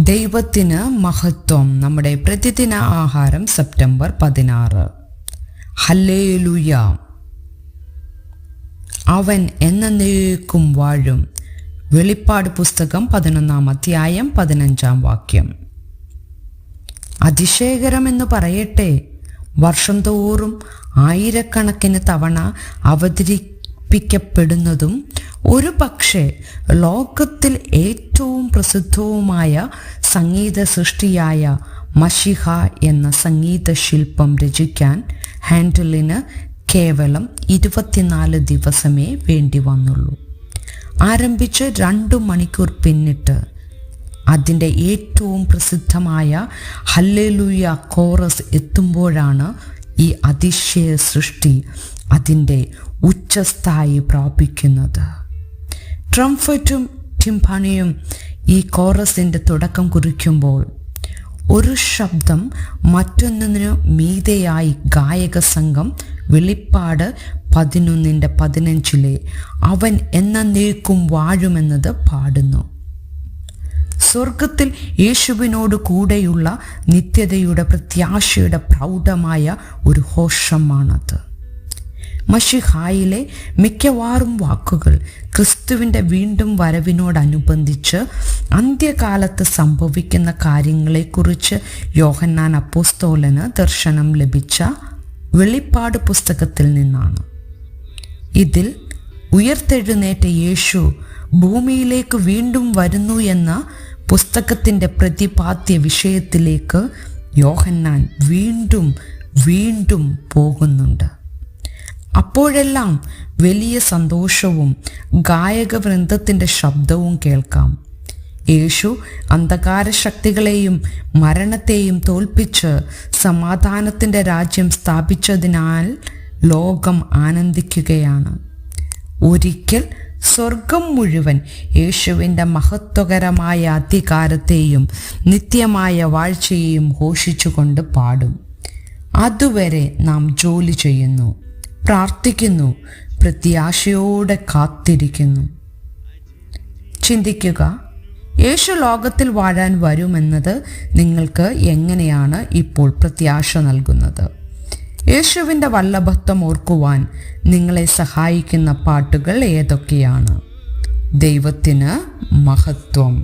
ദൈവത്തിന് മഹത്വം. നമ്മുടെ പ്രതിദിന ആഹാരം സെപ്റ്റംബർ 16. ഹല്ലേലൂയ. അവൻ എന്നേക്കും വാഴും. വെളിപ്പാട് പുസ്തകം 11-ാം അധ്യായം 15-ാം വാക്യം. അതിശയകരമെന്ന് പറയട്ടെ, വർഷം തോറും ആയിരക്കണക്കിന് തവണ അവതരിപ്പിക്കപ്പെടുന്നതും ഒരു പക്ഷേ ലോകത്തിൽ ഏറ്റവും പ്രസിദ്ധവുമായ സംഗീത സൃഷ്ടിയായ മശിഹ എന്ന സംഗീത ശില്പം രചിക്കാൻ ഹാൻഡലിന് കേവലം 24 ദിവസമേ വേണ്ടി വന്നുള്ളൂ. ആരംഭിച്ച് 2 മണിക്കൂർ പിന്നിട്ട് അതിൻ്റെ ഏറ്റവും പ്രസിദ്ധമായ ഹല്ലേലൂയ കോറസ് എത്തുമ്പോഴാണ് ഈ അതിശയ സൃഷ്ടി അതിൻ്റെ ഉച്ചസ്ഥായി പ്രാപിക്കുന്നത്. ട്രംഫറ്റും ടിംപാനിയും ഈ കോറസിൻ്റെ തുടക്കം കുറിക്കുമ്പോൾ ഒരു ശബ്ദം മറ്റൊന്നിനു മീതെയായി ഗായക സംഘം വെളിപ്പാട് 11:15 അവൻ എന്നേക്കും വാഴുമെന്നത് പാടുന്നു. സ്വർഗത്തിൽ യേശുവിനോട് കൂടെയുള്ള നിത്യതയുടെ പ്രത്യാശയുടെ പ്രൗഢമായ ഒരു ഘോഷമാണത്. മശിഹായിലെ മിക്കവാറും വാക്കുകൾ ക്രിസ്തുവിൻ്റെ വീണ്ടും വരവിനോടനുബന്ധിച്ച് അന്ത്യകാലത്ത് സംഭവിക്കുന്ന കാര്യങ്ങളെക്കുറിച്ച് യോഹന്നാൻ അപ്പോസ്തലന് ദർശനം ലഭിച്ച വെളിപ്പാട് പുസ്തകത്തിൽ നിന്നാണ്. ഇതിൽ ഉയർത്തെഴുന്നേറ്റ യേശു ഭൂമിയിലേക്ക് വീണ്ടും വരുന്നു എന്ന പുസ്തകത്തിൻ്റെ പ്രതിപാദ്യ വിഷയത്തിലേക്ക് യോഹന്നാൻ വീണ്ടും പോകുന്നുണ്ട്. അപ്പോഴെല്ലാം വലിയ സന്തോഷവും ഗായകവൃന്ദത്തിൻ്റെ ശബ്ദവും കേൾക്കാം. യേശു അന്ധകാര ശക്തികളെയും മരണത്തെയും തോൽപ്പിച്ച് സമാധാനത്തിൻ്റെ രാജ്യം സ്ഥാപിച്ചതിനാൽ ലോകം ആനന്ദിക്കുകയാണ്. ഒരിക്കൽ സ്വർഗം മുഴുവൻ യേശുവിൻ്റെ മഹത്വകരമായ അധികാരത്തെയും നിത്യമായ വാഴ്ചയെയും ഘോഷിച്ചുകൊണ്ട് പാടും. അതുവരെ നാം ജോലി ചെയ്യുന്നു, പ്രാർത്ഥിക്കുന്നു, പ്രത്യാശയോടെ കാത്തിരിക്കുന്നു. ചിന്തിക്കുക, യേശു ലോകത്തിൽ വാഴാൻ വരുമെന്നത് നിങ്ങൾക്ക് എങ്ങനെയാണ് ഇപ്പോൾ പ്രത്യാശ നൽകുന്നത്? യേശുവിൻ്റെ വല്ലഭത്വം ഓർക്കുവാൻ നിങ്ങളെ സഹായിക്കുന്ന പാട്ടുകൾ ഏതൊക്കെയാണ്? ദൈവത്തിന് മഹത്വം.